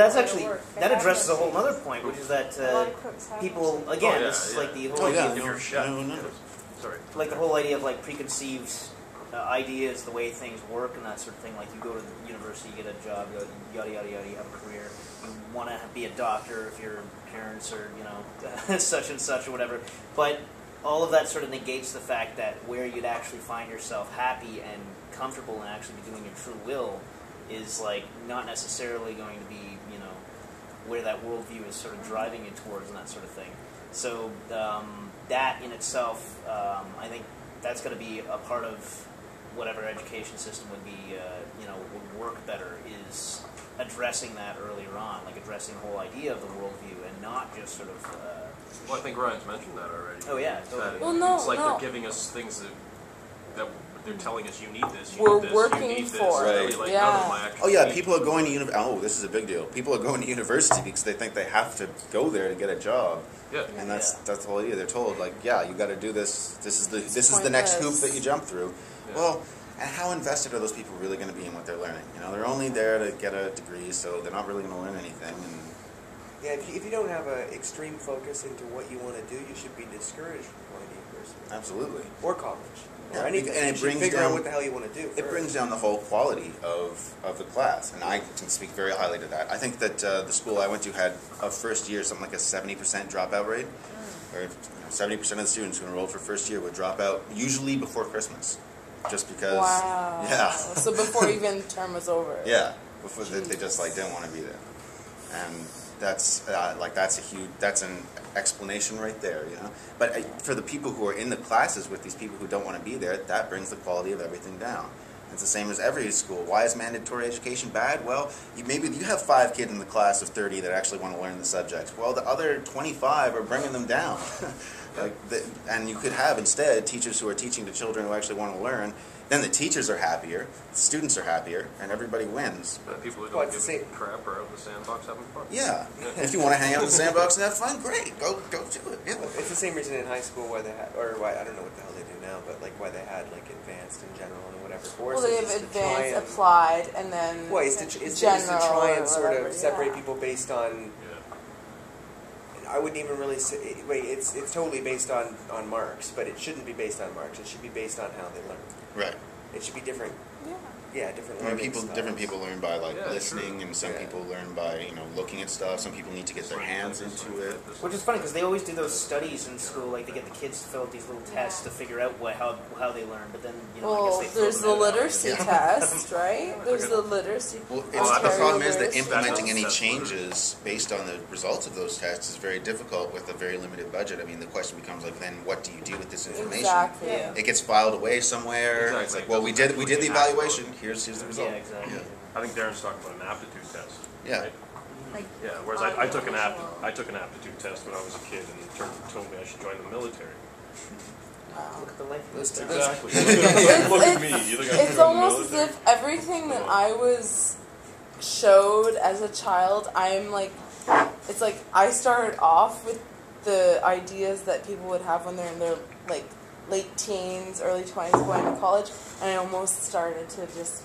that's actually, that addresses a whole other point, which is that people, again, this is like the whole idea of, like the whole idea of like preconceived ideas, the way things work and that sort of thing. Like you go to the university, you get a job, yada yada yada, you have a career. You want to be a doctor if your parents are, you know, such and such or whatever. But all of that sort of negates the fact that where you'd actually find yourself happy and comfortable and actually be doing your true will is like not necessarily going to be, you know, where that worldview is sort of driving you towards and that sort of thing. So that in itself, I think that's going to be a part of whatever education system would be, you know, would work better, is addressing that earlier on, like addressing the whole idea of the worldview and not just sort of... well, I think Ryan's mentioned that already. Oh, yeah. Totally. Well, no, it's like they're giving us things that they're telling us, you need this, you we're need this, working you need for this. it. Really, like, Yeah. Oh yeah, people are going to university. Oh, this is a big deal. People are going to university because they think they have to go there to get a job. Yeah. And that's the whole idea. They're told, like, yeah, you got to do this. This is the next hoop that you jump through. Yeah. Well, and how invested are those people really going to be in what they're learning? You know, they're only there to get a degree, so they're not really going to learn anything. And yeah, if you don't have an extreme focus into what you want to do, you should be discouraged from going to university. Absolutely. Or college. Yeah, or anything. and it you should brings figure down out what the hell you want to do. It brings down the whole quality of the class, and I can speak very highly to that. I think that the school I went to had a first year something like a 70% dropout rate, or 70% of the students who enrolled for first year would drop out usually before Christmas, just because. Wow. Yeah. So before even term was over. Yeah, before they just like didn't want to be there, and that's that's an explanation right there, you know. But for the people who are in the classes with these people who don't want to be there, that brings the quality of everything down. It's the same as every school. Why is mandatory education bad? Well, maybe you have 5 kids in the class of 30 that actually want to learn the subjects. Well, the other 25 are bringing them down. And you could have instead teachers who are teaching the children who actually want to learn. Then the teachers are happier, the students are happier, and everybody wins. But people who don't give a crap are out in the sandbox having fun. Yeah. If you want to hang out in the sandbox and have fun, great. Go do it. Yeah. It's the same reason in high school why they had, or why, I don't know what the hell they do now, but like why they had like advanced in general and whatever courses. Well, they have advanced, applied, and then well, it's to try and sort of separate people based on. I wouldn't even really say. Wait, it's totally based on marks, but it shouldn't be based on marks. It should be based on how they learn. Right. It should be different. Yeah, different. I mean, different people learn by listening, and some people learn by looking at stuff. Some people need to get their hands into it. Which is funny because they always do those studies in school, like they get the kids to fill out these little tests to figure out how they learn. But then I guess they there's the literacy test, right? There's the literacy. Well, the problem is that implementing any changes based on the results of those tests is very difficult with a very limited budget. I mean, the question becomes like, then what do you do with this information? Exactly. It gets filed away somewhere. Exactly. It's like, well, we did the evaluation. Here's the result. Yeah, exactly. Yeah. I think Darren's talking about an aptitude test. Yeah. Right? Yeah. Whereas I took an aptitude test when I was a kid, and it told me I should join the military. Look at the life list. Exactly. Look at me. You think It's almost as if everything that I was showed as a child, it's like I started off with the ideas that people would have when they're in their late teens, early 20s, going to college, and I almost started to just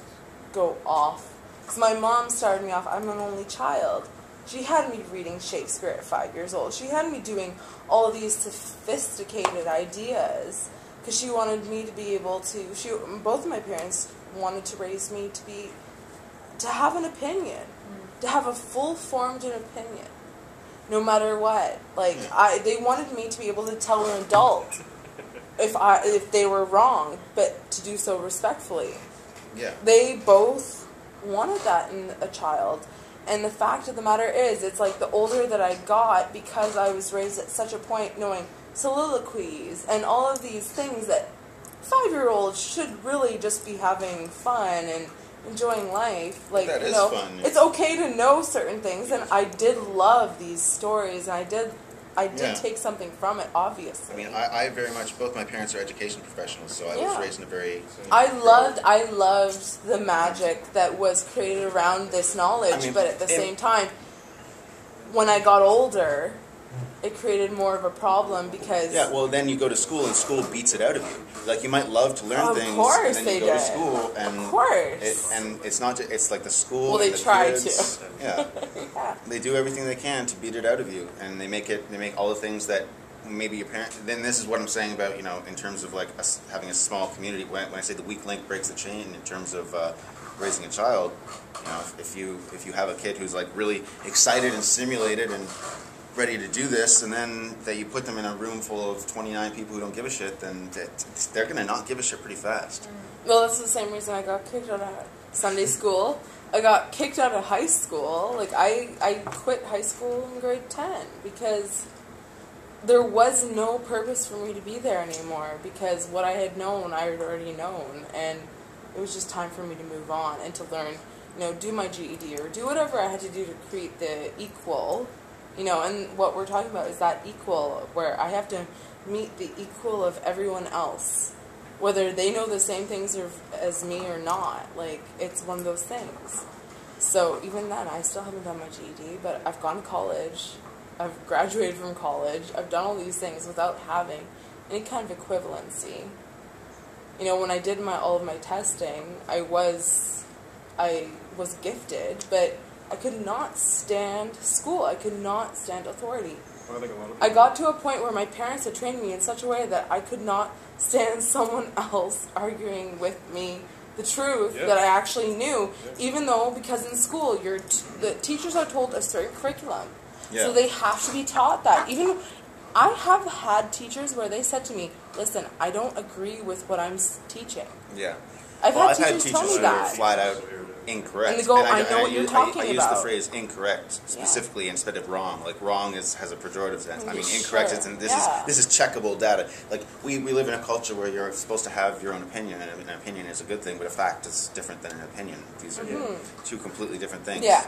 go off. Because my mom started me off, I'm an only child. She had me reading Shakespeare at 5 years old. She had me doing all of these sophisticated ideas, because she wanted me to be able to, both of my parents wanted to raise me to have an opinion, to have a full-formed opinion, no matter what. They wanted me to be able to tell an adult if they were wrong, but to do so respectfully. Yeah. They both wanted that in a child. And the fact of the matter is, it's like the older that I got, because I was raised at such a point knowing soliloquies and all of these things that 5-year-olds should really just be having fun and enjoying life. That is fun. It's okay to know certain things, and I did love these stories, and I did take something from it, obviously. I mean, I very much, both my parents are education professionals, so I was raised in a very... I loved the magic that was created around this knowledge, but at the same time, when I got older, it created more of a problem because... Yeah, well, then you go to school and school beats it out of you. Like, you might love to learn things, course and then you go to school, and of course. And it's not just, it's like the school. Well, they and the try kids, to. Yeah. Yeah. They do everything they can to beat it out of you, and they make all the things that maybe your parent. Then this is what I'm saying about, in terms of like us having a small community. When I say the weak link breaks the chain in terms of raising a child, if you have a kid who's like really excited and stimulated and ready to do this, and then that you put them in a room full of 29 people who don't give a shit, then they're going to not give a shit pretty fast. Well, that's the same reason I got kicked out of Sunday school. I got kicked out of high school. Like, I quit high school in grade 10 because there was no purpose for me to be there anymore, because what I had known, I had already known, and it was just time for me to move on and to learn, do my GED or do whatever I had to do to create the equal. And what we're talking about is that equal, where I have to meet the equal of everyone else, whether they know the same things as me or not. Like, it's one of those things. So even then, I still haven't done my GED, but I've gone to college, I've graduated from college, I've done all these things without having any kind of equivalency. When I did all of my testing, I was gifted, but I could not stand school. I could not stand authority. I got to a point where my parents had trained me in such a way that I could not stand someone else arguing with me the truth that I actually knew, even though, because in school, the teachers are told a certain curriculum. So they have to be taught that. Even I have had teachers where they said to me, listen, I don't agree with what I'm teaching. Yeah. I've had teachers tell me who that. are flat out incorrect. And they go, I know what you're talking about. I use the phrase incorrect specifically instead of wrong. Like, wrong has a pejorative sense. I mean, incorrect is, and this is checkable data. Like, we live in a culture where you're supposed to have your own opinion, and an opinion is a good thing, but a fact is different than an opinion. These are two completely different things. Yeah.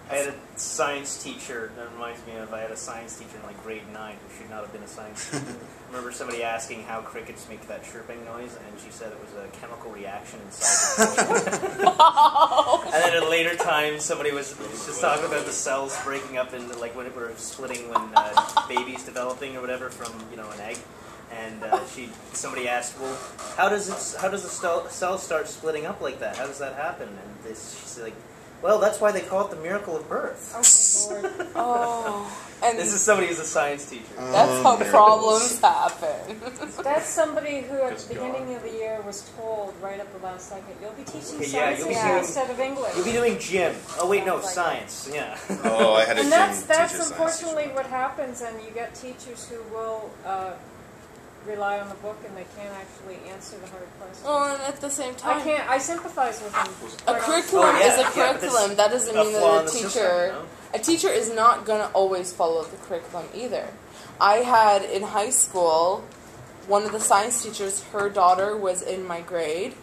I had a science teacher, that reminds me of, I had a science teacher in like grade 9 who should not have been a science teacher. I remember somebody asking how crickets make that chirping noise, and she said it was a chemical reaction inside the throat. And then at a later time, somebody was just talking about the cells breaking up into, like, when it were splitting when baby's developing or whatever from, an egg. And somebody asked, well, how does the cell start splitting up like that? How does that happen? And she said, like, well, that's why they call it the miracle of birth. Oh, my Lord. Oh. And this is somebody who's a science teacher. That's how problems happen. That's somebody who at the beginning of the year was told right up the last second, you'll be teaching science instead of English. You'll be doing gym. Oh, wait, no, science. Yeah. Oh, I had a and gym that's teacher, unfortunately what happens, and you get teachers who will rely on the book and they can't actually answer the hard questions. Well, and at the same time, I sympathize with them. A curriculum is a curriculum. That doesn't mean that a teacher is not going to always follow the curriculum either. I had in high school, one of the science teachers, her daughter was in my grade.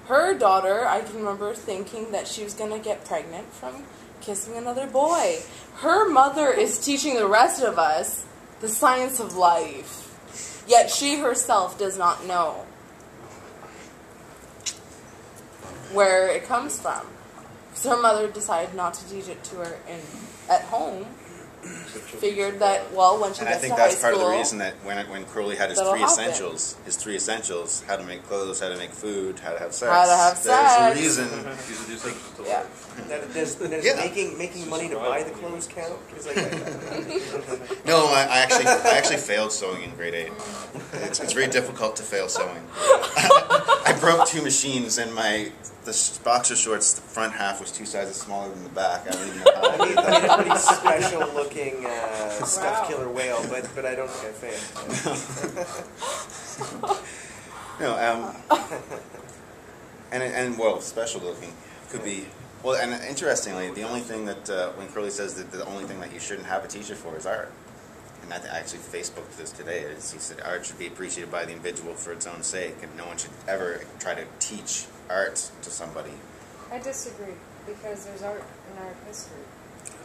Her daughter, I can remember thinking that she was going to get pregnant from kissing another boy. Her mother is teaching the rest of us the science of life. Yet she herself does not know where it comes from. So her mother decided not to teach it to her at home. Figured that, well, when she gets to high school... And I think that's part of the reason that when Crowley had his three essentials, how to make clothes, how to make food, how to have sex. There's a reason. Yeah. Making money to buy the clothes count? No, I actually failed sewing in grade 8. It's very difficult to fail sewing. I broke 2 machines, and the boxer shorts, the front half was 2 sizes smaller than the back. I don't even know how I did that. I made a pretty special looking stuffed killer whale, but I don't think I failed. No, and well, special looking could be. Well, and interestingly, the only thing that when Crowley says that the only thing that you shouldn't have a teacher for is art, and I actually Facebooked this today. He said art should be appreciated by the individual for its own sake, and no one should ever try to teach art to somebody. I disagree, because there's art in art history.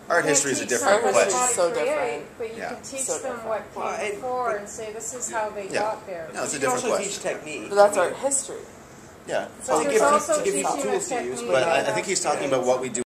Art history is a different place. It's so different. But you can teach them what came before and say this is how they got there. No, it's a different question. Teach technique. But that's art history. Yeah. So to give you tools to use. But I think he's talking about what we do